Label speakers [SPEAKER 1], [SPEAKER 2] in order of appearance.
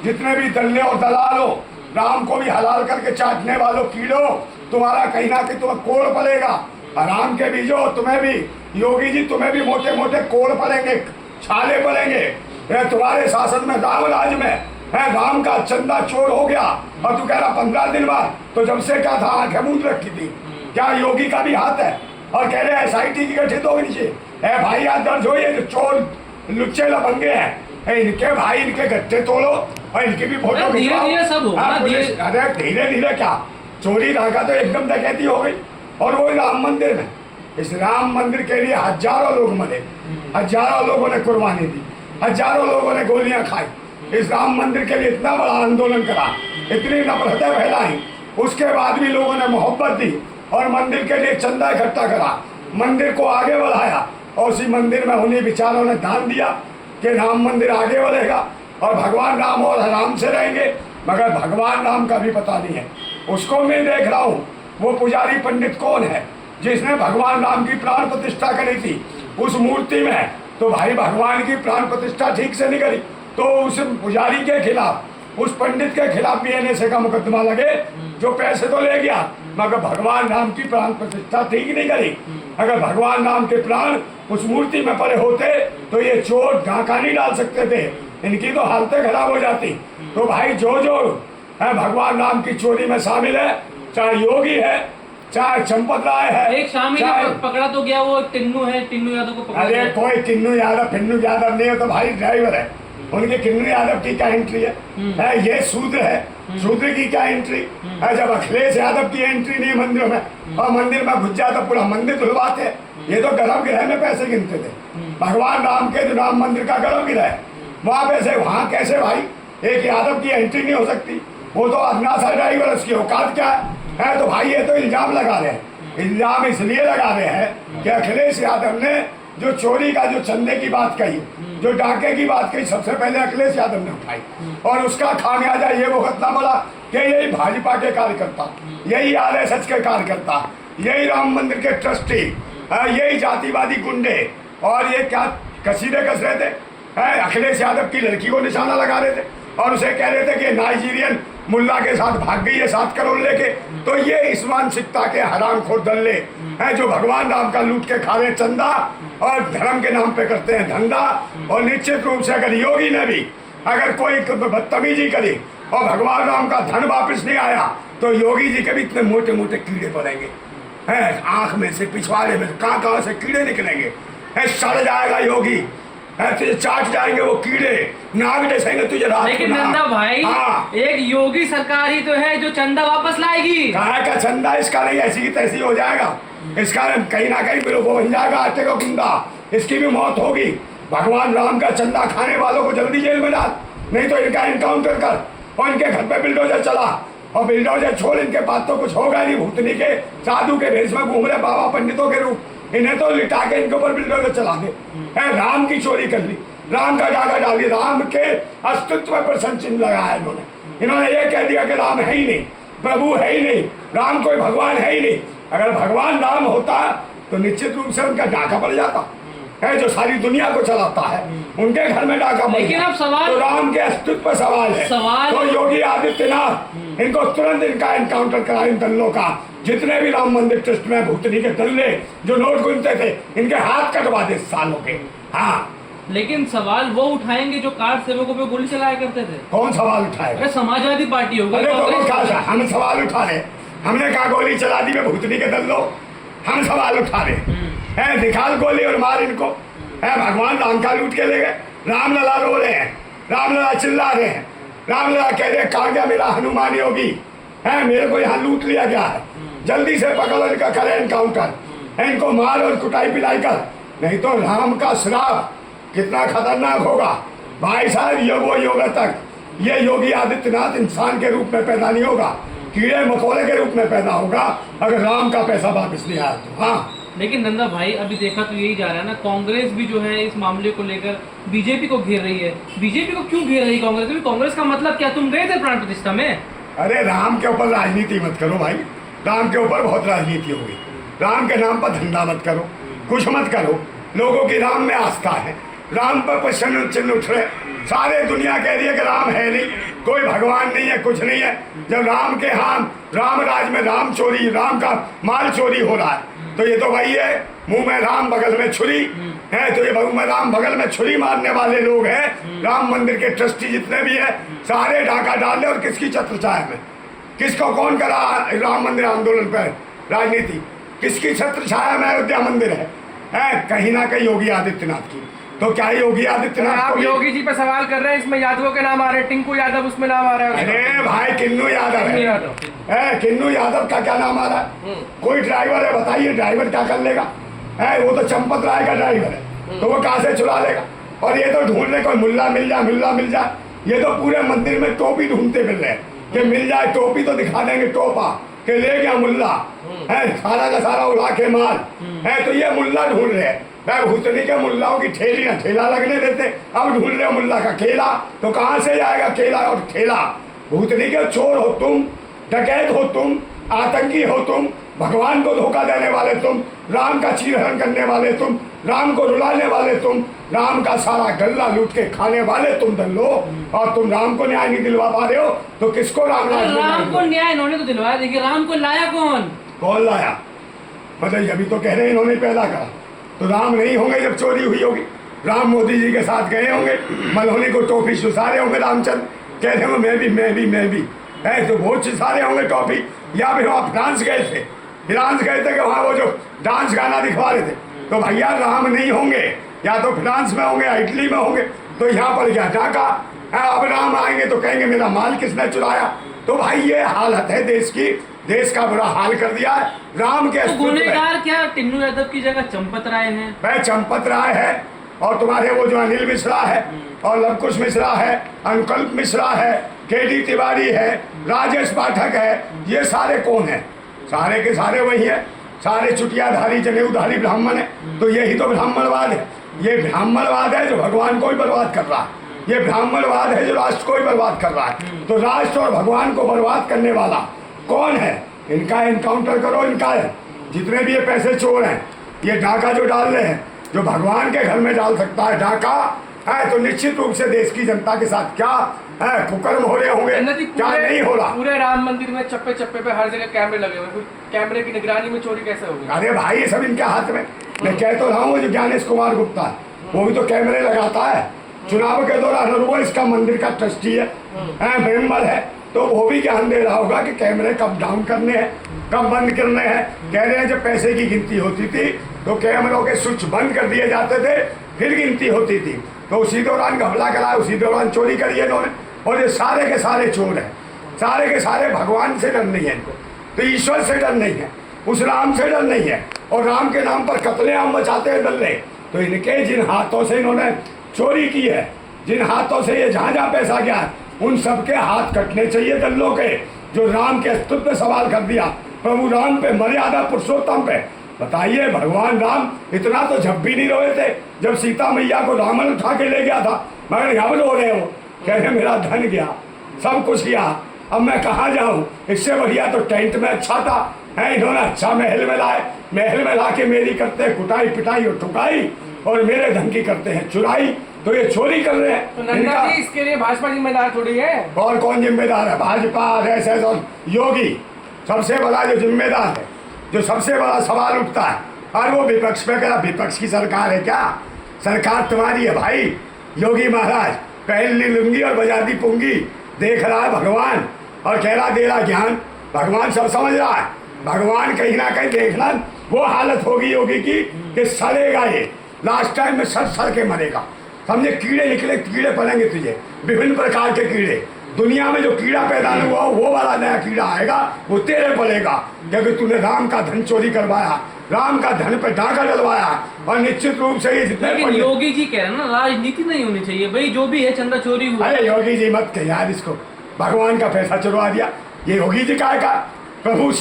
[SPEAKER 1] जितने भी दल्ले और दलाल हो, राम को भी हलाल करके चाटने वालों कीड़ो, तुम्हारा कहीं ना कहीं तुम्हें कोड़ पड़ेगा। राम के बीजो तुम्हें भी, योगी जी तुम्हें भी मोटे मोटे कोड़ पड़ेंगे, छाले पड़ेंगे। तुम्हारे शासन में, राम राज में है, राम का चंदा चोर हो गया और तू कह रहा 15 दिन बाद। तो जब से क्या था, आंखें मूंद रखी थी क्या? योगी का भी हाथ है और कह रहे SIT की गठित हो गई है भाई। आज दर्ज हो, ये जो चोर लुच्चे लफंगे हैं, इनके भाई, इनके गट्टे तोड़ो और इनकी भी फोटो
[SPEAKER 2] धीरे सब हो।
[SPEAKER 1] अरे धीरे धीरे क्या, चोरी धागा तो एकदम डकैती हो गई। और वो राम मंदिर में, इस राम मंदिर के लिए हजारों लोग मरे, हजारों लोगों ने कुर्बानी दी, हजारों लोगों ने गोलियां खाई। इस राम मंदिर के लिए इतना बड़ा आंदोलन करा, इतनी नफरतें फैलाई, उसके बाद भी लोगों ने मोहब्बत दी और मंदिर के लिए चंदा इकट्ठा करा, मंदिर को आगे बढ़ाया। और उसी मंदिर में उन्हीं विचारों ने दान दिया कि राम मंदिर आगे बढ़ेगा और भगवान राम और आराम से रहेंगे। मगर भगवान राम का भी पता नहीं है। उसको मैं देख रहा हूँ, वो पुजारी पंडित कौन है जिसने भगवान राम की प्राण प्रतिष्ठा करी थी उस मूर्ति में? तो भाई भगवान की प्राण प्रतिष्ठा ठीक से नहीं करी तो उस पुजारी के खिलाफ, उस पंडित के खिलाफ भी NSA का मुकदमा लगे, जो पैसे तो ले गया मगर भगवान राम की प्राण प्रतिष्ठा ठीक नहीं करी। अगर भगवान राम के प्राण उस मूर्ति में पड़े होते तो ये चोर डाका नहीं डाल सकते थे, इनकी तो हालतें खराब हो जाती। तो भाई जो है भगवान राम की चोरी में शामिल है, चाहे योगी है, चाहे चंपत राय है,
[SPEAKER 2] एक शामिल पकड़ा तो गया, वो टिन्नू है, टिन्नू यादव को पकड़ा।
[SPEAKER 1] अरे कोई टिन्नू यादव फिन्नू यादव नहीं है, तो भाई ड्राइवर है। उनके टिन्नू यादव की क्या एंट्री है? ये शूद्र है, शूद्र की क्या एंट्री है? जब अखिलेश यादव की एंट्री नहीं मंदिरों में, और मंदिर में घुस जाता पूरा मंदिर धुलवाते। ये तो गर्भगृह में पैसे गिनते थे। भगवान राम के जो राम मंदिर का गर्भगृह है वहाँ पैसे, वहाँ कैसे भाई एक यादव की एंट्री नहीं हो सकती? वो तो अपना सा ड्राइवर, उसकी औकात क्या है? तो भाई ये तो इल्जाम लगा रहे हैं, इल्जाम इसलिए लगा रहे हैं कि अखिलेश यादव ने जो चोरी का, जो चंदे की बात कही, जो डाके की बात कही, सबसे पहले अखिलेश यादव ने उठाई। और उसका खामियाजा ये भुगतना पड़ा कि यही भाजपा के कार्यकर्ता, यही RSS के कार्यकर्ता, यही राम मंदिर के ट्रस्टी, यही जातिवादी गुंडे, और ये क्या कसीदे कस रहे थे, अखिलेश यादव की लड़की को निशाना लगा रहे थे और उसे कह रहे थे कि नाइजीरियन मुल्ला के साथ भाग गई है 7 करोड़ लेके। तो ये इस मानसिकता के हरामखोर दल्ले हैं जो भगवान राम का लूट के खा रहे चंदा और धर्म के नाम पे करते हैं धंधा। और निश्चित रूप से अगर योगी ने भी अगर कोई बदतमीजी करी और भगवान राम का धन वापस नहीं आया तो योगी जी के भी इतने मोटे मोटे कीड़े पड़ेंगे, हैं आंख में से, पिछवाड़े में, कहाँ से कीड़े निकलेंगे, सड़ जाएगा योगी, तुझे चाट जाएंगे वो कीड़े, नाग डसेंगे तुझे रात।
[SPEAKER 2] लेकिन नंदा भाई, एक योगी सरकार ही तो है जो चंदा वापस लाएगी।
[SPEAKER 1] कहाँ का चंदा? इसका नहीं, ऐसी की तैसी हो जाएगा, इसका कहीं ना कहीं वो बन जाएगा आटे का गुंडा, इसकी भी मौत होगी। भगवान राम का चंदा खाने वालों को जल्दी जेल में डाल, नहीं तो इनका एनकाउंटर कर और इनके घर पे बिल्डोजर चला, और बिल्डोजर छोड़, इनके पास तो कुछ होगा नहीं। भूतनी के साधु के भेष में घूम रहे बाबा पंडितों के रूप, इन्हें तो लिटा के इनके ऊपर बिल्डोजर चला दे। राम की चोरी कर ली, राम का डाका डाल दिया, राम के अस्तित्व पर प्रश्न चिन्ह लगाया इन्होंने। इन्होंने ये कह दिया कि राम है ही नहीं, प्रभु है ही नहीं, राम कोई भगवान है ही नहीं। अगर भगवान राम होता तो निश्चित रूप से उनका डाका पड़ जाता है, जो सारी दुनिया को चलाता है, उनके घर में डाका पड़।
[SPEAKER 2] लेकिन अब सवाल,
[SPEAKER 1] तो राम के अस्तित्व पर सवाल है। तो योगी आदित्यनाथ इनको तुरंत इनका एनकाउंटर करा, इन दल्लों का, जितने भी राम मंदिर ट्रस्ट में भूतनी के दल्ले जो नोट गुनते थे, इनके हाथ कटवा दे सालों के। हाँ,
[SPEAKER 2] लेकिन सवाल वो उठाएंगे जो कार सेवकों पे गोली चलाया करते थे।
[SPEAKER 1] कौन सवाल उठाएगा?
[SPEAKER 2] समाजवादी पार्टी होगी।
[SPEAKER 1] हम सवाल उठा रहे, हमने कहा गोली चला दी भूतनी के दल्लों, हम सवाल उठा रहे हैं, निकाल गोली और मार इनको। है भगवान राम का लूट के ले गए, रामलला रो रहे हैं, रामलला चिल्ला रहे हैं, रामलला कह रहे कहा गया मेरा हनुमान योगी, है मेरे को यहाँ लूट लिया गया है, जल्दी से पकड़ो, इनका करें एनकाउंटर, इनको मार और कुटाई पिलाई कर, नहीं तो राम का श्राप कितना खतरनाक होगा। भाई साहब योगो योग तक ये योगी आदित्यनाथ इंसान के रूप में पैदा नहीं होगा, कीड़े मकोड़े के रूप में पैदा होगा अगर राम का पैसा वापस नहीं आया तो। हाँ,
[SPEAKER 2] लेकिन नंदा भाई अभी देखा तो यही जा रहा है ना, कांग्रेस भी जो है इस मामले को लेकर बीजेपी को घेर रही है। बीजेपी को क्यों घेर रही है कांग्रेस? क्योंकि कांग्रेस का मतलब क्या, तुम गए थे प्राण प्रतिष्ठा में?
[SPEAKER 1] अरे राम के ऊपर राजनीति मत करो भाई, राम के ऊपर बहुत राजनीति होगी, राम के नाम पर धंधा मत करो, कुछ मत करो। लोगों की राम में आस्था है, राम पर प्रश्न चिन्ह उठ रहे, सारे दुनिया कह रही है कि राम है नहीं, कोई भगवान नहीं है, कुछ नहीं है। जब राम के राम राज में राम चोरी, राम का माल चोरी हो रहा है, तो ये तो वही है, मुंह में राम बगल में छुरी है। तो ये मुंह में राम बगल में छुरी मारने वाले लोग हैं। राम मंदिर के ट्रस्टी जितने भी हैं सारे डाका डाल रहे। और किसकी छत्रछाया में, किसको कौन करा राम मंदिर आंदोलन पर राजनीति, किसकी छत्रछाया में अयोध्या मंदिर है? कहीं ना कहीं योगी आदित्यनाथ की। तो क्या योगी आदित्यनाथ
[SPEAKER 3] आप
[SPEAKER 1] को
[SPEAKER 3] योगी जी पे सवाल कर रहे हैं, इसमें यादवों के नाम आ रहे हैं, टिंकू यादव उसमें नाम आ रहा है।
[SPEAKER 1] अरे भाई किन्नू यादव है, किन्नू यादव का क्या नाम आ रहा है? कोई ड्राइवर है, बताइए ड्राइवर क्या कर लेगा? है वो तो चंपत राय का ड्राइवर है, तो वो कहाँ से चुरा लेगा? और ये तो ढूंढ रहे कोई मुल्ला मिल जाए, मुल्ला मिल जाए। ये तो पूरे मंदिर में टोपी ढूंढते मिल रहे हैं कि मिल जाए टोपी तो दिखा देंगे टोपा के ले गया मुल्ला है, सारा का सारा उड़ा के माल है। तो ये मुल्ला ढूंढ रहे हैं। भूतनी के मुल्लाओं की ठेली ना ठेला लगने देते, अब ढूंढ रहे हो मुल्ला का केला। तो कहाँ से जाएगा केला और ठेला? भूतनी के चोर हो तुम, डकैत हो तुम, आतंकी हो तुम, भगवान को धोखा देने वाले तुम, राम का चीरहरण करने वाले तुम, राम को रुलाने वाले तुम, राम का सारा गल्ला लूट के खाने वाले तुम दल्लो। और तुम राम को न्याय नहीं दिलवा पा रहे हो, तो किसको राम
[SPEAKER 2] को न्याय इन्होंने तो दिलवाया। देखिए राम को लाया कौन
[SPEAKER 1] लाया? मतलब अभी तो कह रहे हैं इन्होंने पैदा करा, तो राम नहीं होंगे जब चोरी हुई होगी। राम मोदी जी के साथ गए होंगे, मल्होनी को टोपी सुसारे होंगे रामचंद्र, कह रहे होंगे मैं भी है, तो बहुत सुसारे होंगे टोपी। या फिर वहाँ फ्रांस गए थे, कि वहाँ वो जो डांस गाना दिखवा रहे थे, तो भैया राम नहीं होंगे, या तो फ्रांस में होंगे या इटली में होंगे। तो यहाँ पर क्या डाका है? अब राम आएंगे तो कहेंगे मेरा माल किसने चुराया? तो भाई ये हालत है देश की, देश का बुरा हाल कर दिया है राम के।
[SPEAKER 2] तो गुनहगार क्या टिन्नू यादव की जगह चंपत राय हैं?
[SPEAKER 1] भाई चंपत राय है, और तुम्हारे वो जो अनिल मिश्रा है, और लवकुश मिश्रा है, अनुकल्प मिश्रा है, केडी तिवारी है, राजेश पाठक है। ये सारे कौन है? सारे के सारे वही है, सारे चुटियाधारी जनेऊधारी ब्राह्मण है। तो यही तो ब्राह्मणवाद है। ये ब्राह्मणवाद है जो भगवान को ही बर्बाद कर रहा है। ये ब्राह्मणवाद है जो राष्ट्र को ही बर्बाद कर रहा है। तो राष्ट्र और भगवान को बर्बाद करने वाला कौन है? इनका एनकाउंटर करो। इनका है जितने भी ये पैसे चोर हैं, ये डाका जो डाल रहे हैं, जो भगवान के घर में डाल सकता है डाका है, तो निश्चित रूप से देश की जनता के साथ क्या है कुकर्म हो रहे होंगे, क्या नहीं हो रहा।
[SPEAKER 3] पूरे राम मंदिर में चप्पे चप्पे पे हर जगह कैमरे लगे हुए, कैमरे की निगरानी में चोरी कैसे होगी?
[SPEAKER 1] अरे भाई ये सब इनके हाथ में। मैं कह तो रहा हूँ जो ज्ञानेश कुमार गुप्ता है, वो भी तो कैमरे लगाता है। चुनाव के दौरान वो इसका मंदिर का ट्रस्टी है, मेंबर है, तो वो भी ध्यान दे रहा होगा कि कैमरे कब डाउन करने हैं, कब बंद करने हैं। कह रहे हैं जब पैसे की गिनती होती थी तो कैमरों के स्विच बंद कर दिए जाते थे, फिर गिनती होती थी। तो उसी दौरान घपला करा, उसी दौरान चोरी करी है इन्होंने। और ये सारे के सारे चोर हैं, सारे के सारे भगवान से डर नहीं है इनको, तो ईश्वर से डर नहीं है, उस राम से डर नहीं है। और राम के नाम पर कत्लेआम मचाते हैं दल्ले। तो इनके जिन हाथों से इन्होंने चोरी की है, जिन हाथों से ये जहाँ जहाँ पैसा गया है, उन सबके हाथ कटने चाहिए दल्लों के, जो राम के अस्तित्व पे सवाल कर दिया, प्रभु राम पे, मर्यादा पुरुषोत्तम पे। बताइए भगवान राम इतना तो जब भी नहीं रोए थे जब सीता मैया को रावण उठा के ले गया था, मगर अब रो रहे हो, कह रहे मेरा धन गया, सब कुछ गया, अब मैं कहाँ जाऊँ? इससे बढ़िया तो टेंट में अच्छा था, है इन्होंने अच्छा महल में लाए, महल में ला के मेरी करते हैं कुटाई पिटाई और ठुकाई, और मेरे धन की करते हैं चुराई। तो ये चोरी कर रहे हैं।
[SPEAKER 3] तो नंदा जी इसके लिए भाजपा जिम्मेदार थोड़ी है। और
[SPEAKER 1] कौन जिम्मेदार है? भाजपा, आरएसएस और योगी सबसे बड़ा जो जिम्मेदार है, जो सबसे बड़ा सवाल उठता है। और वो विपक्ष पे कह, विपक्ष की सरकार है क्या? सरकार तुम्हारी है भाई। योगी महाराज पहन ली लुंगी और बजा दी पुंगी, देख रहा है भगवान और कह रहा दे रहा ज्ञान। भगवान सब समझ रहा है। भगवान कहीं ना कहीं देखना वो हालत होगी योगी की कि सड़ेगा ये, लास्ट टाइम में सड़ के मरेगा। समझे? कीड़े निकले, कीड़े पड़ेंगे तुझे, विभिन्न प्रकार के कीड़े। दुनिया में जो कीड़ा पैदा नहीं हुआ वो वाला नया कीड़ा आएगा, वो तेरे पड़ेगा, क्योंकि तूने राम का धन चोरी करवाया, राम का धन पे डाका डलवाया। और निश्चित रूप से ये जितने
[SPEAKER 2] योगी जी कह रहे हैं ना राजनीति नहीं होनी चाहिए भाई, जो भी है चंदा चोरी हुआ।
[SPEAKER 1] अरे योगी जी मत कह यार, इसको भगवान का पैसा चुरवा दिया। ये योगी जी का प्रभु